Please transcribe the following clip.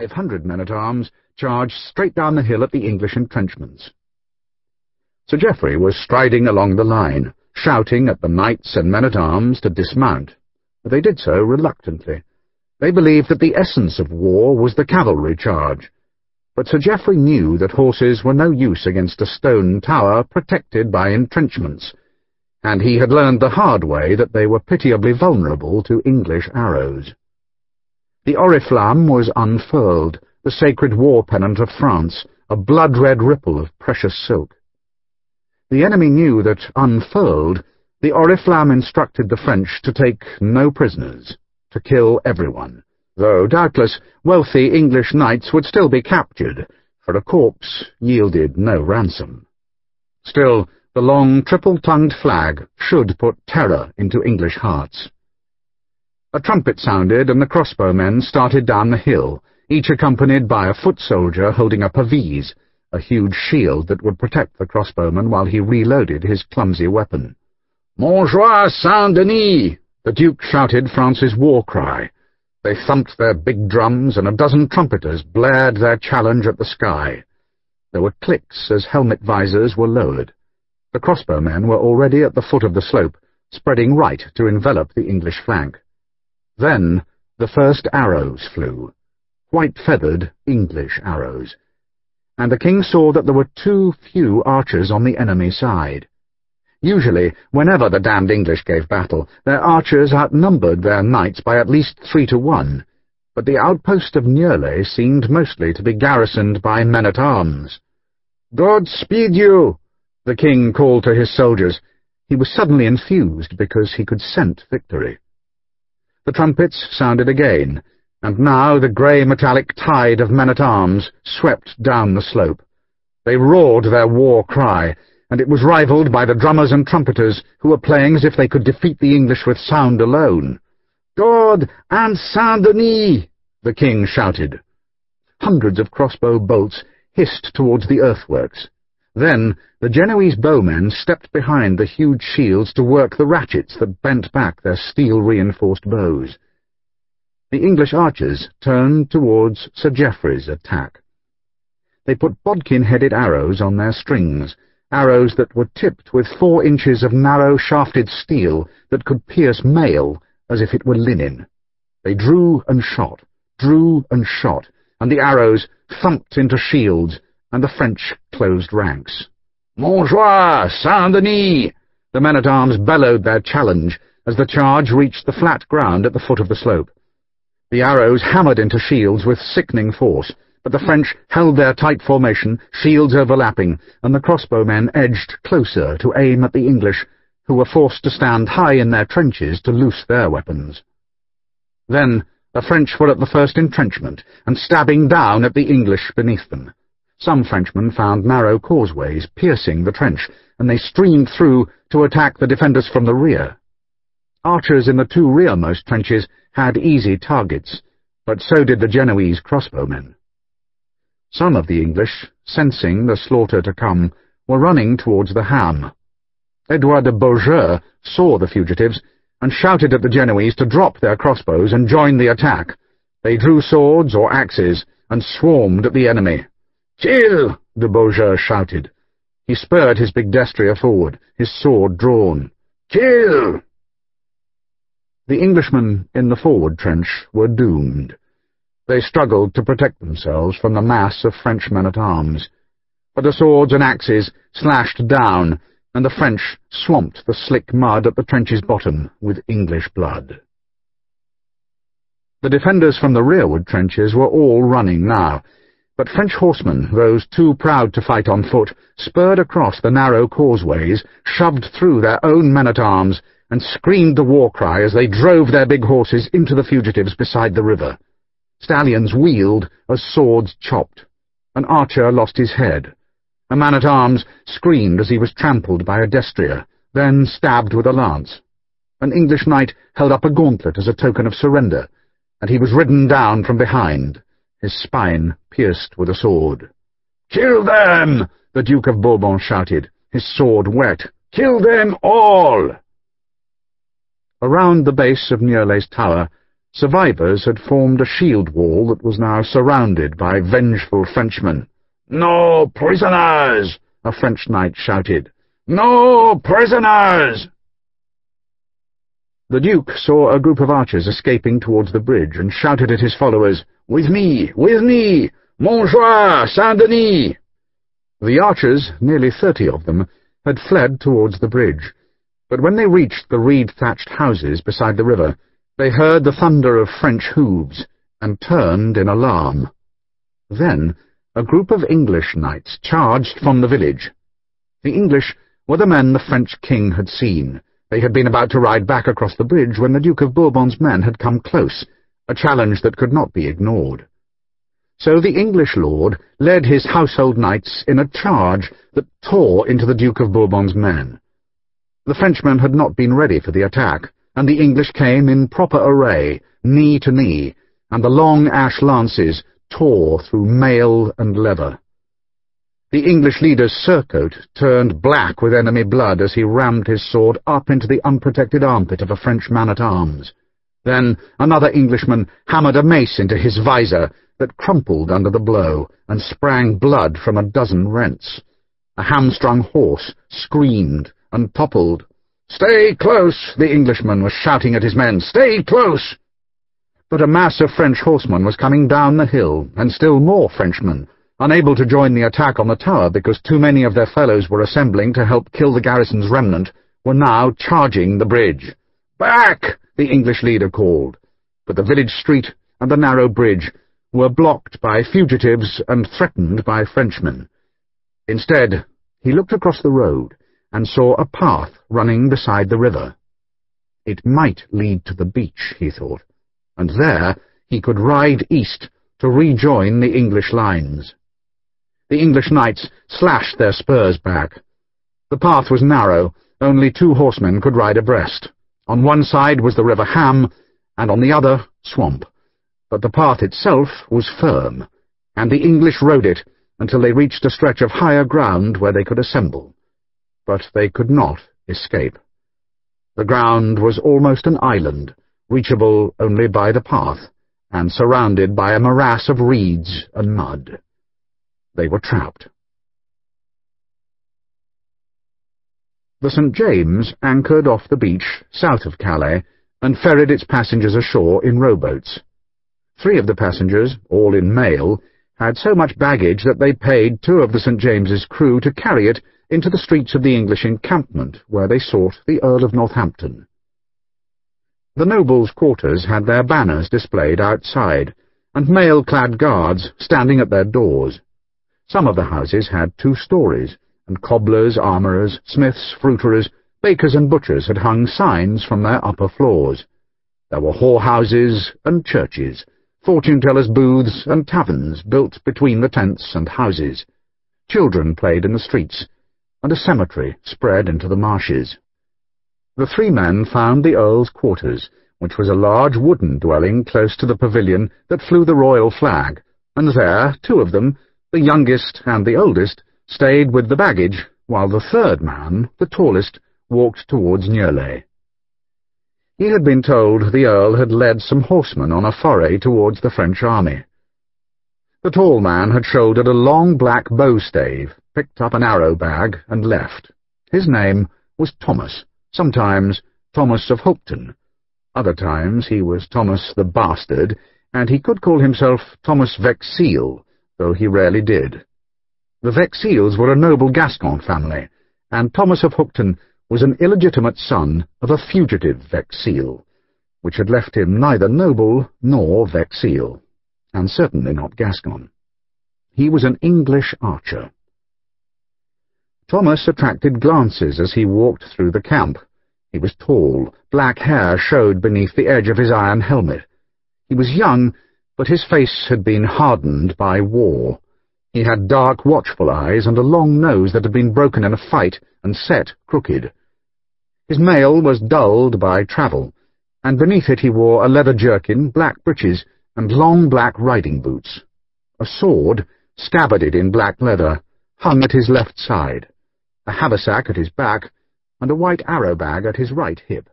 500 men-at-arms charged straight down the hill at the English entrenchments. Sir Geoffrey was striding along the line, shouting at the knights and men-at-arms to dismount. They did so reluctantly. They believed that the essence of war was the cavalry charge. But Sir Geoffrey knew that horses were no use against a stone tower protected by entrenchments, and he had learned the hard way that they were pitiably vulnerable to English arrows. The oriflamme was unfurled, the sacred war pennant of France, a blood-red ripple of precious silk. The enemy knew that, unfurled, the oriflamme instructed the French to take no prisoners, to kill everyone, though doubtless wealthy English knights would still be captured, for a corpse yielded no ransom. Still, the long triple-tongued flag should put terror into English hearts. A trumpet sounded, and the crossbowmen started down the hill, each accompanied by a foot soldier holding a pavise, a huge shield that would protect the crossbowman while he reloaded his clumsy weapon. "Montjoie Saint-Denis!" the Duke shouted France's war cry. They thumped their big drums, and a dozen trumpeters blared their challenge at the sky. There were clicks as helmet visors were lowered. The crossbowmen were already at the foot of the slope, spreading right to envelop the English flank. Then the first arrows flew, white-feathered English arrows, and the king saw that there were too few archers on the enemy side. Usually, whenever the damned English gave battle, their archers outnumbered their knights by at least 3 to 1, but the outpost of Nieullet seemed mostly to be garrisoned by men-at-arms. "God speed you!" the king called to his soldiers. He was suddenly enthused because he could scent victory. The trumpets sounded again, and now the grey metallic tide of men-at-arms swept down the slope. They roared their war cry, and it was rivalled by the drummers and trumpeters who were playing as if they could defeat the English with sound alone. "God and Saint-Denis!" the king shouted. Hundreds of crossbow bolts hissed towards the earthworks. Then the Genoese bowmen stepped behind the huge shields to work the ratchets that bent back their steel-reinforced bows. The English archers turned towards Sir Geoffrey's attack. They put bodkin-headed arrows on their strings, arrows that were tipped with 4 inches of narrow-shafted steel that could pierce mail as if it were linen. They drew and shot, and the arrows thumped into shields, and the French closed ranks. "Montjoie! Saint-Denis!" the men-at-arms bellowed their challenge as the charge reached the flat ground at the foot of the slope. The arrows hammered into shields with sickening force, but the French held their tight formation, shields overlapping, and the crossbowmen edged closer to aim at the English, who were forced to stand high in their trenches to loose their weapons. Then the French were at the first entrenchment, and stabbing down at the English beneath them. Some Frenchmen found narrow causeways piercing the trench, and they streamed through to attack the defenders from the rear. Archers in the 2 rearmost trenches had easy targets, but so did the Genoese crossbowmen. Some of the English, sensing the slaughter to come, were running towards the Ham. Edward de Beaujeu saw the fugitives, and shouted at the Genoese to drop their crossbows and join the attack. They drew swords or axes, and swarmed at the enemy. "Kill!" de Beaujeu shouted. He spurred his big destrier forward, his sword drawn. "Kill!" The Englishmen in the forward trench were doomed. They struggled to protect themselves from the mass of French men-at-arms, but the swords and axes slashed down, and the French swamped the slick mud at the trench's bottom with English blood. The defenders from the rearward trenches were all running now, but French horsemen, those too proud to fight on foot, spurred across the narrow causeways, shoved through their own men-at-arms, and screamed the war cry as they drove their big horses into the fugitives beside the river. Stallions wheeled as swords chopped. An archer lost his head. A man-at-arms screamed as he was trampled by a destrier, then stabbed with a lance. An English knight held up a gauntlet as a token of surrender, and he was ridden down from behind, his spine pierced with a sword. "Kill them!" the Duke of Bourbon shouted, his sword wet. "Kill them all!" Around the base of Nieullet's tower, Survivors had formed a shield wall that was now surrounded by vengeful Frenchmen. "No prisoners!" a French knight shouted. "No prisoners!" The Duke saw a group of archers escaping towards the bridge and shouted at his followers, With me! Montjoie! Saint-Denis!" The archers, nearly 30 of them, had fled towards the bridge, but when they reached the reed-thatched houses beside the river, they heard the thunder of French hooves and turned in alarm. Then a group of English knights charged from the village. The English were the men the French king had seen. They had been about to ride back across the bridge when the Duke of Bourbon's men had come close, a challenge that could not be ignored. So the English lord led his household knights in a charge that tore into the Duke of Bourbon's men. The Frenchmen had not been ready for the attack, and the English came in proper array, knee to knee, and the long ash lances tore through mail and leather. The English leader's surcoat turned black with enemy blood as he rammed his sword up into the unprotected armpit of a French man-at-arms. Then another Englishman hammered a mace into his visor that crumpled under the blow and sprang blood from a dozen rents. A hamstrung horse screamed and toppled. "Stay close!" the Englishman was shouting at his men. "Stay close!" But a mass of French horsemen was coming down the hill, and still more Frenchmen, unable to join the attack on the tower because too many of their fellows were assembling to help kill the garrison's remnant, were now charging the bridge. "Back!" the English leader called, but the village street and the narrow bridge were blocked by fugitives and threatened by Frenchmen. Instead, he looked across the road and saw a path running beside the river. It might lead to the beach, he thought, and there he could ride east to rejoin the English lines. The English knights slashed their spurs back. The path was narrow, only 2 horsemen could ride abreast. On one side was the river Ham, and on the other, swamp. But the path itself was firm, and the English rode it until they reached a stretch of higher ground where they could assemble. But they could not escape. The ground was almost an island, reachable only by the path, and surrounded by a morass of reeds and mud. They were trapped. The St. James anchored off the beach south of Calais and ferried its passengers ashore in rowboats. 3 of the passengers, all in mail, had so much baggage that they paid 2 of the St. James's crew to carry it into the streets of the English encampment, where they sought the Earl of Northampton. The nobles' quarters had their banners displayed outside, and mail-clad guards standing at their doors. Some of the houses had 2 stories, and cobblers, armourers, smiths, fruiterers, bakers and butchers had hung signs from their upper floors. There were whorehouses and churches, fortune-tellers' booths and taverns built between the tents and houses. Children played in the streets, and a cemetery spread into the marshes. The 3 men found the Earl's quarters, which was a large wooden dwelling close to the pavilion that flew the royal flag, and there 2 of them, the youngest and the oldest, stayed with the baggage, while the 3rd man, the tallest, walked towards Nieulay. He had been told the Earl had led some horsemen on a foray towards the French army. The tall man had shouldered a long black bow-stave, picked up an arrow-bag, and left. His name was Thomas, sometimes Thomas of Hookton. Other times he was Thomas the Bastard, and he could call himself Thomas Vexil, though he rarely did. The Vexils were a noble Gascon family, and Thomas of Hookton was an illegitimate son of a fugitive Vexil, which had left him neither noble nor Vexil, and certainly not Gascon. He was an English archer. Thomas attracted glances as he walked through the camp. He was tall, black hair showed beneath the edge of his iron helmet. He was young, but his face had been hardened by war. He had dark, watchful eyes and a long nose that had been broken in a fight and set crooked. His mail was dulled by travel, and beneath it he wore a leather jerkin, black breeches, and long black riding boots. A sword, scabbarded in black leather, hung at his left side, a haversack at his back, and a white arrow-bag at his right hip.